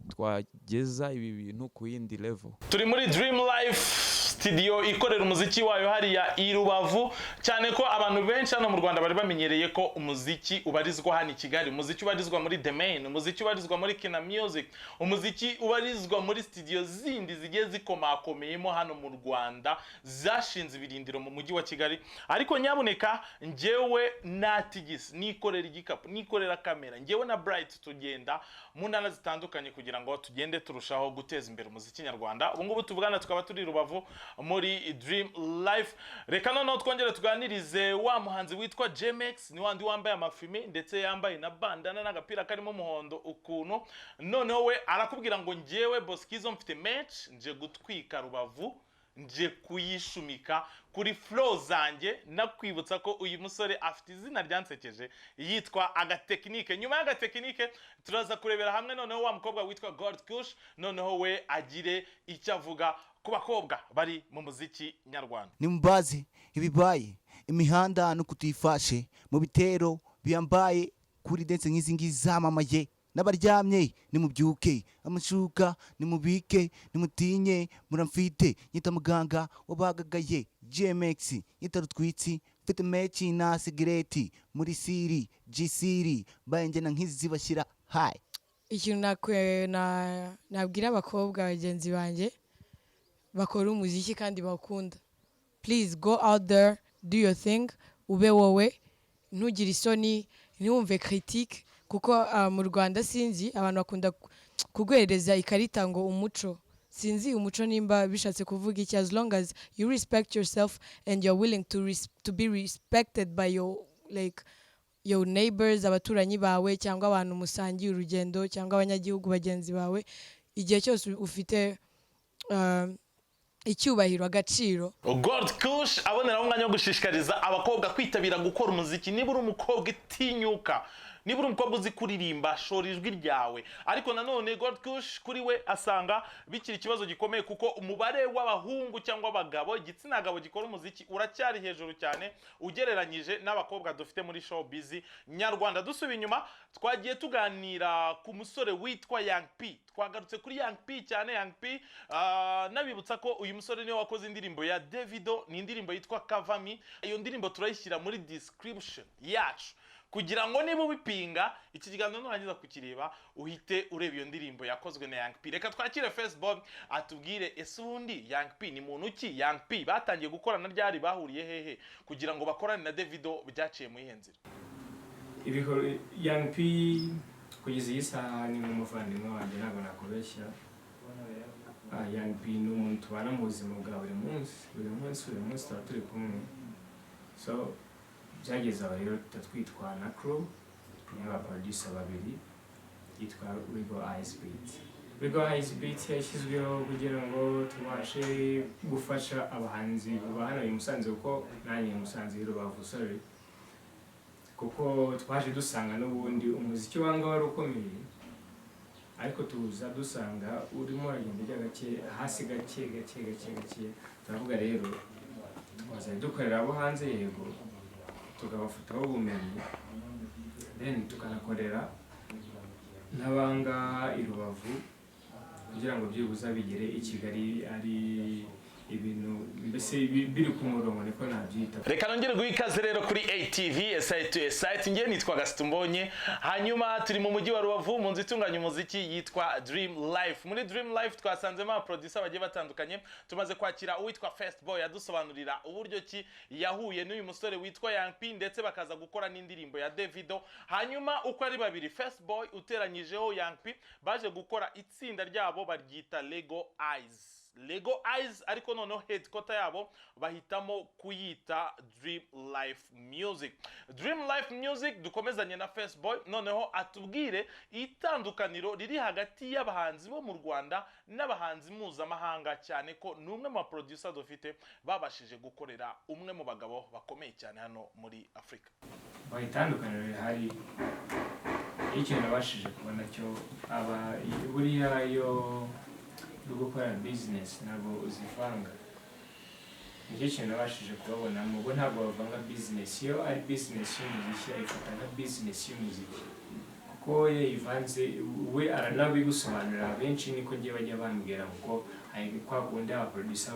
twageza ibi bintu ku yindi level. Turi muri Dream Life studio ikorera umuziki wayo hariya i Rubavu, cyane ko abantu benshi hano mu Rwanda bari bamenyereye ko umuziki ubarizwa hano i Kigali, umuziki ubarizwa muri The Main, umuziki ubarizwa muri Kina Music, umuziki ubarizwa muri studio zindi zigiye zikomakomeyemo hano mu Rwanda zashinze ibirindiro mu mujyi wa Kigali. Ariko nyaboneka ngewe natigisi nikorera igikapu, nikorera kamera, ngewe na Bright tugenda mu ntara zitandukanye kugira ngo tugende turushaho guteza imbere umuziki nyarwanda. Ubu ngubu tuvugana tukaba turi Rubavu muri Dream Life. Reka noneho twongere tuganirize wa muhanzi witwa Jemex, ni wandi wambaye amafime ndetse yambaye na bandana n'agapira karimo umuhondo ukuntu. Noneho we arakubwira ngo ngewe Boskizo mfite match nje gutwika Rubavu nje kuyishumika kuri flow zanjye nakwibutsa ko uyu musore afite izina ryansekeje yitwa Agatekinike. Nyuma y'Agatekinike turaza kurebera hamwe noneho wa mukobwa witwa Gold Kush, noneho we agire icyo avuga ku bakobwa bari mu muziki nyarwanda. Nimbaze ibibaye imihanda no kutifashe mu bitero biyambaye kuri dance nk'izi ngizi zamamaye n'abaryamye nimubyuke amashuka nimubike nimutinye muramfite nyita muganga wabagagaye GMX nyita rutwitsi mfite mechi na sigareti muri siri G-Siri bayenje na nk'izi zibashyira hi. Ikintu nabwira abakobwa bagenzi banjye bakora umuziki kandi bakunda, please go out there, do your thing, ube wowe, ntugire isoni, ntiwumve critique, kuko mu Rwanda sinzi abantu bakunda kugwereza ikarita ngo umuco. Sinzi umuco nimba bishatse kuvuga iki, as long as you respect yourself and you're willing to be respected by your neighbors, abaturanyi bawe cyangwa abantu musangiye urugendo cyangwa abanyagihugu bagenzi bawe, igihe cyose ufite icyubahiro, agaciro. Gold Kush aboneraho umwanya wo gushishikariza abakobwa kwitabira gukora umuziki. Niba uri umukobwa itinyuka, niba uri umukobwa uzi kuririmba, shora ijwi ryawe. Ariko nanone Gold Kush kuri we asanga bikiri ikibazo gikomeye, kuko umubare w'abahungu cyangwa abagabo, igitsina gabo gikora umuziki uracyari hejuru cyane ugereranyije n'abakobwa dufite muri showbiz nyarwanda. Dusubiye inyuma, twagiye tuganira ku musore witwa Young P. Twagarutse kuri Young P cyane. Young P nabibutsa ko uyu musore niwe wakoze indirimbo ya Davido, ni indirimbo yitwa Kavami. Iyo ndirimbo turayishyira muri description yacu kugira ngo niba ubipinga iki kiganiro nurangiza kukireba uhite ureba iyo ndirimbo yakozwe na Young P. Reka twakire Facebook atubwire ese ubundi Young P ni muntu ki? Young P batangiye gukorana ryari, bahuriye hehe kugira ngo bakorane na Davido, byaciye mu ihenzira? Young P kugeza iyi saha ni umuvandimwe wanjye, ntabwo nakubeshya. Young P ni umuntu tubana mu buzima bwa buri munsi tuba turi kumwe. So byageze aho rero twitwa na crew y'abaproducer babiri yitwa Rigo Eyes Beat. Rigo Eyes Beat yashyizweho kugira ngo tubashe gufasha abahanzi ba hano i Musanze, kuko nanjye Musanze i Rubavu, sorry, kuko twaje dusanga n'ubundi umuziki wanga wari ukomeye, ariko tuza dusanga urimo uragenda ujya gake hasi gake. Turavuga rero twazanye dukorera abo hanze, yego tukabafataho ubumenyi, then tukanakorera n'abanga i Rubavu kugira ngo byibuza bigere i Kigali ari ibintu mbese biri ku murongo, niko nabyita. Reka nongere guha ikaze rero kuri ATV Side to Side. Ngiye nitwa Gaston Mbonye, hanyuma turi mu mujyi wa Rubavu mu nzu itunganya umuziki yitwa Dream Life. Muri Dream Life twasanzemo abaproducer bagiye batandukanye. Tumaze kwakira uwitwa First Boy adusobanurira uburyo ki yahuye n'uyu musore witwa Young P, ndetse bakaza gukora n'indirimbo ya Davido. Hanyuma uko ari babiri, First Boy uteranyijeho Young P, baje gukora itsinda ryabo baryita Lego Eyes, ariko noneho headquarter yabo bahitamo kuyita Dream Life Music. Dream Life Music dukomezanye na First Boy, noneho atubwire itandukaniro riri hagati y'abahanzi bo mu Rwanda n'abahanzi mpuzamahanga, cyane ko n'umwe mu producer dufite babashije gukorera umwe mu bagabo bakomeye cyane hano muri Afrika. Itandukaniro rihari, ikintu nabashije kubona cyo buriya yo gukora business ntabwo uzivanga. Nicyo kintu nabashije kubabona, mubo ntabwo bavanga business. Iyo ari business y'umuziki ayifata nka business y'umuziki, kuko yivanze we aranabigusobanurira. Benshi niko ngiye bajya bambwira kuko kwa kundi abaproducer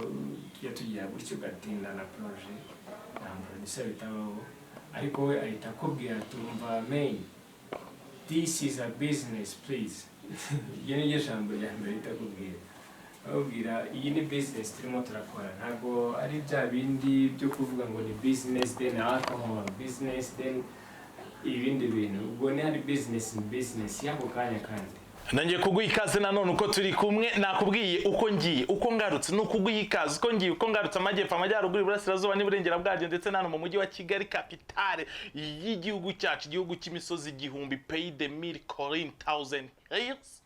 yatugira gutyo gatinda na projet na producer bitabaho, ariko we ahita akubwira tumva main, this is a business please. Iyo ni jambo rya mbere itakubwira, abwira iyi ni business turimo turakora, ntabwo ari bya bindi byo kuvuga ngo ni business then alcohol, business then ibindi bintu. Ubwo ni hari business yako kanya kandi. Nangiye kuguha ikaze nanone uko turi kumwe. Nakubwiye uko ngiye uko ngarutse no kuguha ikaze uko ngiye uko ngarutse amajyepfo, amajyaruguru, iburasirazuba n'iburengera bwabyo, ndetse nano mu mujyi wa Kigali, capitale y'igihugu cyacu, igihugu cy'imisozi igihumbi, pays de 1000 Collines 1000 hills.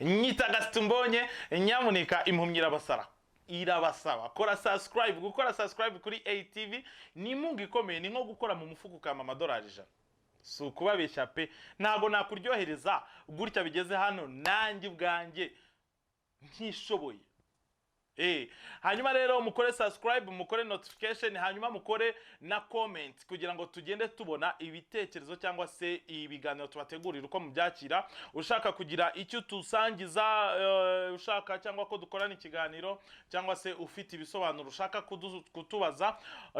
nyita Gasitumbonye, nyamuneka impumyi irabasaba kora subscribe. Gukora subscribe kuri ATV ni inkunga ikomeye, ni nko gukora mu mufuko ukama amadolari 100. Si ukubabeshya pe, ntago nakuryohereza gutya bigeze hano nanjye ubwanjye ntishoboye. Hanyuma rero mukore subscribe, mukore notification, hanyuma mukore na comment kugira ngo tugende tubona ibitekerezo cyangwa se ibiganiro tubategurira uko mubyakira. Ushaka kugira icyo tusangiza, ushaka cyangwa ko dukorana ikiganiro, cyangwa se ufite ibisobanuro ushaka kutubaza,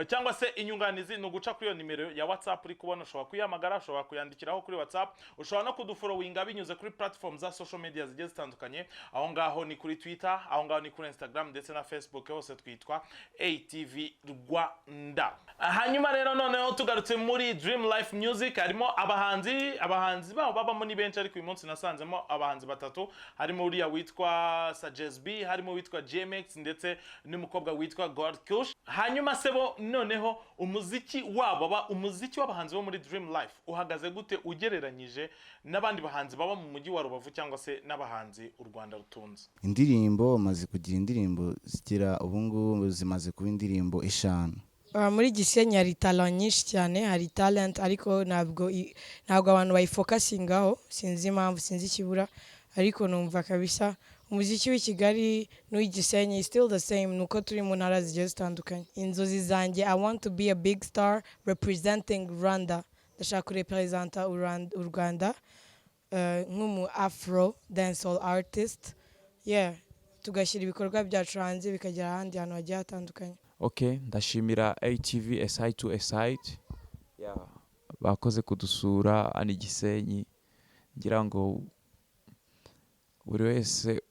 cyangwa se inyunganizi, no guca kuri iyo nimero ya WhatsApp uri kubona. Ushobora kuyihamagara, ushobora kuyandikiraho kuri WhatsApp, ushobora no kudufollowinga binyuze kuri platform za social media zigiye zitandukanye. Aho ngaho ni kuri Twitter, aho ngaho ni kuri Instagram ndetse na Facebook, hose twitwa ATV Rwanda. Hanyuma rero noneho tugarutse muri Dream Life Music, harimo abahanzi babo babamo ni benshi, ariko uyu munsi nasanzemo abahanzi batatu. Harimo uriya witwa Sajes B, harimo witwa JMX ndetse n'umukobwa witwa God Kush. Hanyuma sebo noneho umuziki w'abahanzi bo muri Dream Life uhagaze gute ugereranyije n'abandi bahanzi baba mu mujyi wa Rubavu cyangwa se n'abahanzi u Rwanda rutunze? Indirimbo maze kugira indirimbo zigira ubungubu zimaze kuba indirimbo 5. Muri Gisenyi hari talent nyinshi cyane, hari talent ariko ntabwo abantu bayifokasingaho, sinzi impamvu, sinzi ikibura, ariko numva kabisa umuziki w'i Kigali n'uw'i Gisenyi still the same, nuko turi mu ntara zigiye zitandukanye. Inzozi zanjye, I want to be a big star representing Rwanda. Ndashaka kurepresenta u Rwanda nk'umu Afro dancehall artist, tugashyira ibikorwa byacu hanze bikagera ahandi hantu hagiye hatandukanye. Ndashimira ATV SI to SI bakoze kudusura ani Gisenyi. Ngira ngo buri wese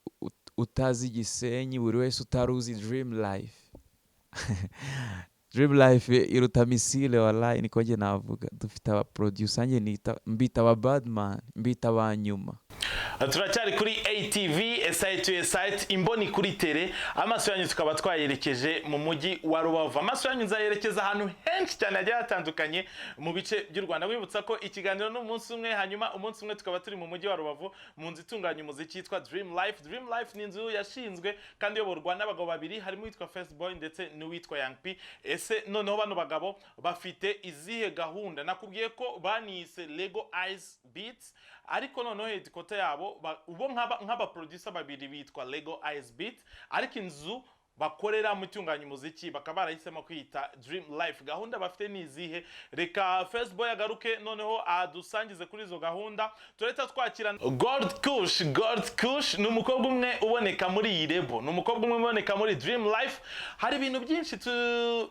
utazi Gisenyi, buri wese utaruzi Dream Life Dream Life iruta misile, wallahi niko nje navuga. Dufite aba producer nje mbita aba Badman, mbita abanyuma. Turacyari kuri ATV SI to SI, imboni kuri tele. Amaso yanyu tukaba twayerekeje mu mujyi wa Rubavu. Amaso yanyu nzayerekeza ahantu henshi cyane hagiye hatandukanye mu bice by'u Rwanda. Wibutsa ko ikiganiro n'umunsi umwe, hanyuma umunsi umwe tukaba turi mu mujyi wa Rubavu mu nzu itunganya umuziki yitwa Dream Life. Dream Life ni inzu yashinzwe kandi yoborwa n'abagabo babiri, harimo witwa First Boy ndetse n'uwitwa Young P. Ese noneho bano bagabo bafite izihe gahunda? Nakubwiye ko banise Lego Eyes Beats, ariko noneho headquarter yabo ubo nk'aba producer babiri bitwa Lego Eyes Beats, ariko inzu bakorera mu itunganya umuziki bakaba barahisemo kwita Dream Life. Gahunda bafite ni izihe? Reka First Boy agaruke noneho adusangize kuri izo gahunda. Tureta twakira God Kush ni umukobwa umwe uboneka muri iyi lebo, ni umukobwa umwe uboneka muri Dream Life. Hari ibintu byinshi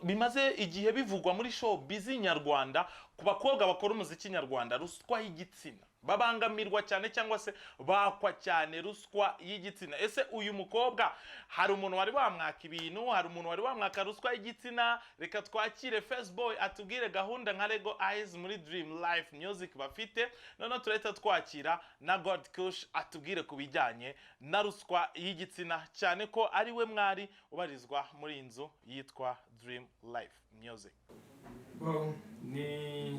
bimaze igihe bivugwa muri show busy nyarwanda ku bakobwa bakora umuziki nyarwanda. Ruswa y'igitsina, babangamirwa cyane cyangwa se bakwa cyane ruswa y'igitsina. Ese uyu mukobwa hari umuntu wari wamwaka ibintu, hari umuntu wari wamwaka ruswa y'igitsina? Reka twakire First Boy atubwire gahunda nka Lego Eyes muri Dream Life Music bafite. Noneho tureta twakira na God Kush atubwire ku bijyanye na ruswa y'igitsina, cyane ko ari we mwari ubarizwa muri inzu yitwa Dream Life Music. Ni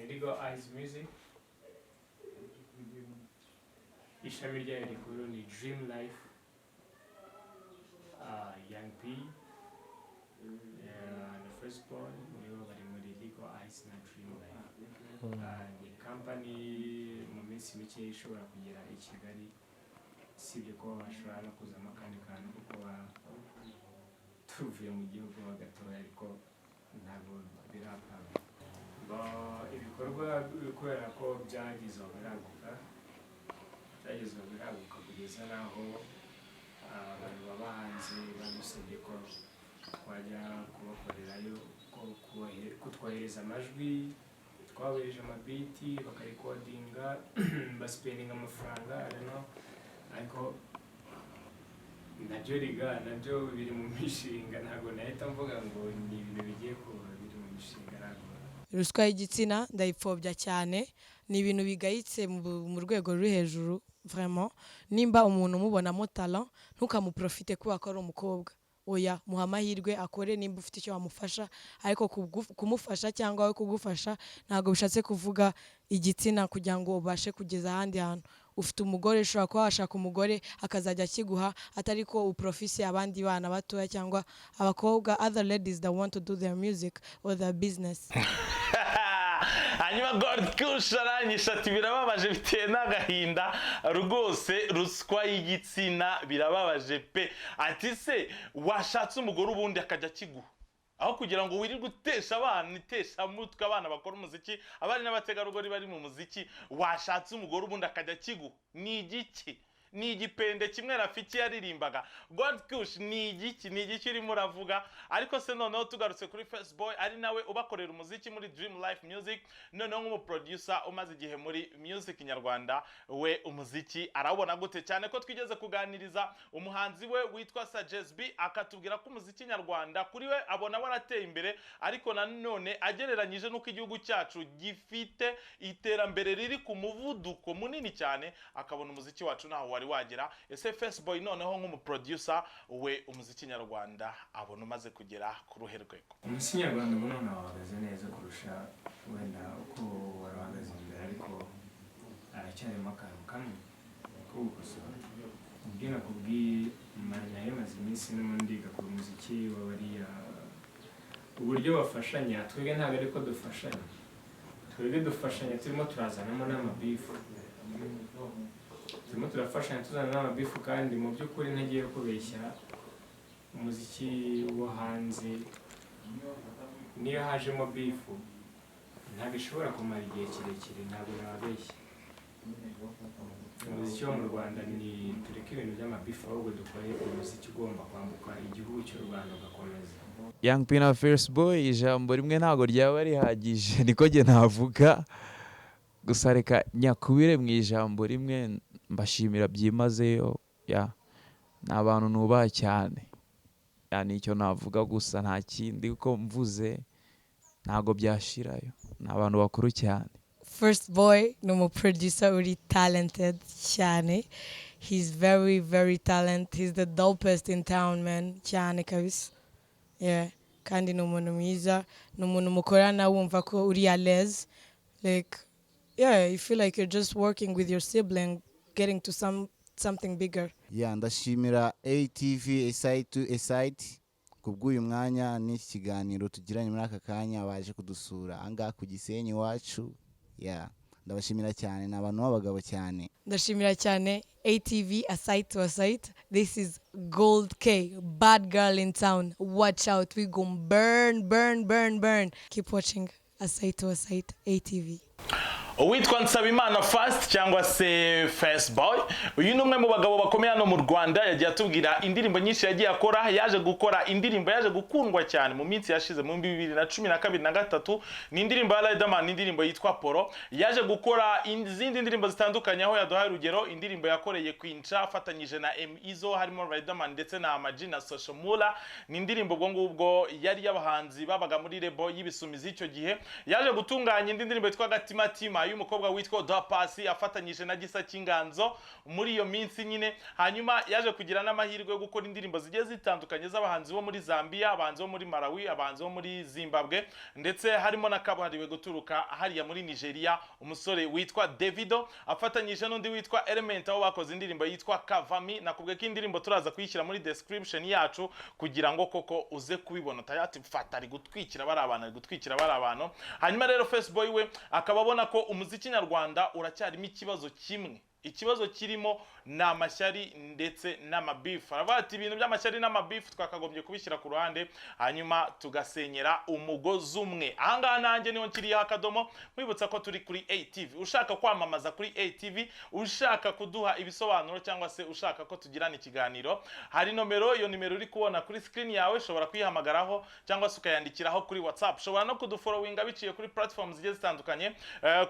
Lego Eyes Music, ishami ryayo rikuru ni Dream Life. Young P na First Boy nibo bari muri Lego Eyes na Dream Life. Ni company mu minsi mike ishobora kugera i Kigali, sibyo ko bashobora no kuzamo akandi kantu kuko tuvuye mu gihugu bagatoya, ariko ntabwo birapanga. Ibikorwa kubera ko byagizwe biraguka kugeza naho abantu baba hanze badusabye ko twajya kubakorerayo, kutwohereza amajwi, twabohereje amabiti bakarikodinga, basipendinga amafaranga, ariko nabyo biri mu mishinga. Ntabwo nahita mvuga ngo ni ibintu bigiye kuba biri mu mishinga. Ntabwo ruswa y'igitsina ndayipfobya cyane, ni ibintu bigayitse mu rwego ruri hejuru vraiment. Nimba umuntu umubonamo talent, ntukamuprofite kuba ko ari umukobwa. Oya, muha amahirwe akore nimba ufite icyo wamufasha, ariko kumufasha cyangwa we kugufasha ntabwo bishatse kuvuga igitsina kugira ngo ubashe kugeza ahandi hantu. ufite umugore ushobora kuba washaka umugore akazajya akiguha atari ko uprofise abandi bana batoya cyangwa abakobwa other ladies that want to do their music or their business. hanyuma God Kush aranyisha ati birababaje bitewe n'agahinda rwose ruswa y'igitsina birababaje pe ati se washatse umugore ubundi akajya kiguha aho kugira ngo wirirwe utesha abana itesha mutwe abana bakora umuziki abari n'abategarugori bari mu muziki washatse umugore ubundi akajya kiguha ni igiki ni igipende kimwe Rafiki yaririmbaga God Kush ni igiki urimo uravuga ariko se noneho tugarutse kuri First Boy ari nawe ubakorera umuziki muri Dream Life Music noneho nk'umuproducer umaze igihe muri music nyarwanda we umuziki arabona gute cyane ko twigeze kuganiriza umuhanzi we witwa Sajes B akatubwira ko umuziki nyarwanda kuri we abona warateye imbere ariko nanone agereranyije nuko igihugu cyacu gifite iterambere riri ku muvuduko munini cyane akabona umuziki wacu naho wagera ese First Boy noneho nk'umuproducer we umuziki nyarwanda abona umaze kugera ku ruhe rwego umuziki nyarwanda ubu none wahagaze neza kurusha wenda uko wari uhagaze imbere ariko aracyarimo akantu kamwe ko gukosora ubwo nakubwiye nayo maze iminsi n'ubundi gakora umuziki w'abariya uburyo bafashanya twebwe ntabwo ariko dufashanya twebwe dufashanya turimo turazanamo n'amabifu turimo turafashanya tuzana n'amabifu kandi mu by'ukuri ntagiye kubeshya umuziki wo hanze niyo hajemo bifu ntabwo ishobora kumara igihe kirekire ntabwo nababeshya umuziki wo mu Rwanda ni tureke ibintu by'amabifu ahubwo dukore umuziki ugomba kwambuka igihugu cy'u Rwanda ugakomeza Young P na First Boy ijambo rimwe ntago ryaba rihagije niko nge navuga gusa reka nyakubire mu ijambo rimwe mbashimira byimazeyo ni abantu nubaha cyane ni icyo navuga gusa nta kindi uko mvuze ntago byashirayo ni abantu bakuru cyane First Boy ni umuproducer uri talented cyane. He's very very talented. He's the dopest in town man cyane kabisa. Yeah, kandi ni umuntu mwiza, ni umuntu mukorana wumva ko uri à l'aise. Like yeah, you feel like you're just working with your sibling getting to something bigger. ndashimira ATV A Side to A Side kubw'uyu mwanya n'iki kiganiro tugiranye muri aka kanya baje kudusura anga ku Gisenyi wacu. Ndabashimira cyane n'abantu b'abagabo cyane. Ndashimira cyane ATV A Side to A Side. This is Gold K, bad girl in town. Watch out, we gon' burn. Keep watching A Side to A Side ATV. Uwitwa Nsabimana Fast cyangwa se First Boy uyu numwe mu bagabo bakomeye hano mu Rwanda yagiye atubwira indirimbo nyinshi yagiye akora yaje gukora indirimbo yaje gukundwa cyane mu minsi yashize mu 2012 na 3 ni indirimbo ya Riderman indirimbo yitwa Poro yaje gukora izindi ndirimbo zitandukanye aho yaduhaye urugero indirimbo yakoreye Quincha afatanyije na Izo harimo Riderman ndetse na Amaji na Social Mula ni indirimbo ubwo ngubwo yari y'abahanzi babaga muri Rebo y'ibisumizi icyo gihe yaje gutunganya indi ndirimbo yitwa Gatimatima y'umukobwa witwa Dapasi afatanyije na Gisa Kinganzo muri iyo minsi nyine hanyuma yaje kugira n'amahirwe yo gukora indirimbo zigiye zitandukanye z'abahanzi bo muri Zambia abahanzi bo muri Malawi abahanzi bo muri Zimbabwe ndetse harimo na kabuhariwe guturuka hariya muri Nigeria umusore witwa Davido afatanyije n'undi witwa Element aho bakoze indirimbo yitwa Kavami nakubwe ko indirimbo turaza kuyishyira muri description yacu kugira ngo koko uze kubibona tayati fata ari gutwikira bari abantu hanyuma rero First Boy we akababona ko umuziki nyarwanda uracyarimo ikibazo kirimo n'amashyari ndetse n'amabifu aravuga ati ibintu by'amashyari n'amabifu twakagombye kubishyira ku ruhande hanyuma tugasenyera umugozi umwe ahangaha nanjye niho nkiriye akadomo mwibutsa ko turi kuri ATV ushaka kwamamaza kuri ATV ushaka kuduha ibisobanuro cyangwa se ushaka ko tugirana ikiganiro hari iyo nimero uri kubona kuri screen yawe ushobora kuyihamagaraho cyangwa se ukayandikiraho kuri WhatsApp ushobora no kudufollowinga biciye kuri platforms zigiye zitandukanye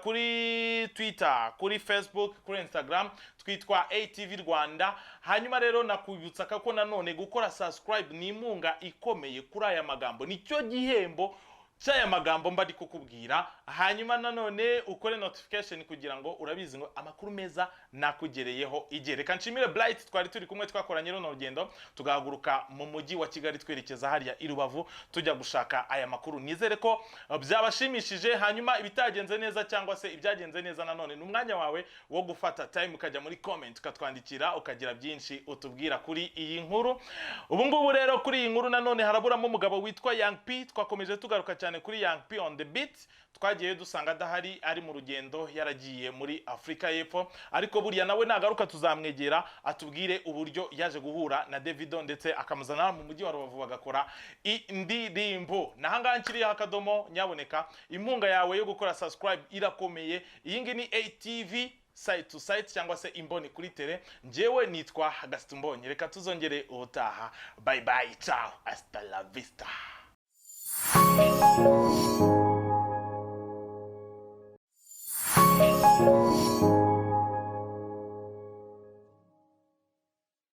kuri Twitter kuri Facebook kuri Instagram twitwa ATV Rwanda hanyuma rero nakubutsa ko nanone gukora subscribe ni imunga ikomeye kuri aya magambo nicyo gihembo cy'aya magambo mba ndi kukubwira, hanyuma nanone ukore notification kugira ngo urabizi ngo amakuru meza nakugereyeho igihe. Reka nshimire Bright, twari turi kumwe twakoranye runo rugendo tugahaguruka mu mujyi wa Kigali twerekeza hariya i Rubavu tujya gushaka aya makuru. Nizere ko byabashimishije, hanyuma ibitagenze neza cyangwa se ibyagenze neza nanone n'umwanya wawe wo gufata time ukajya muri comment ukatwandikira ukagira byinshi utubwira kuri iyi nkuru. Ubu ngubu rero kuri iyi nkuru nanone haraburamo umugabo witwa Young P. Twakomeje tugaruka cyane kuri Young P on the beat. Twagiye dusanga adahari, ari mu rugendo yaragiye muri Afrika y'Epfo, ariko buriya nawe nagaruka tuzamwegera atubwire uburyo yaje guhura na Davido ndetse akamuzana mu mujyi wa Rubavu bagakora indirimbo. Nahanga nkiriye akadomo, nyaboneka impunga yawe yo gukora subscribe irakomeye. Iyi ngi ni ATV side to side cyangwa se imboni kuri tele. Njyewe nitwa Gaston Mbonyi, reka tuzongere ubutaha. Bye bye, ciao, hasta la vista.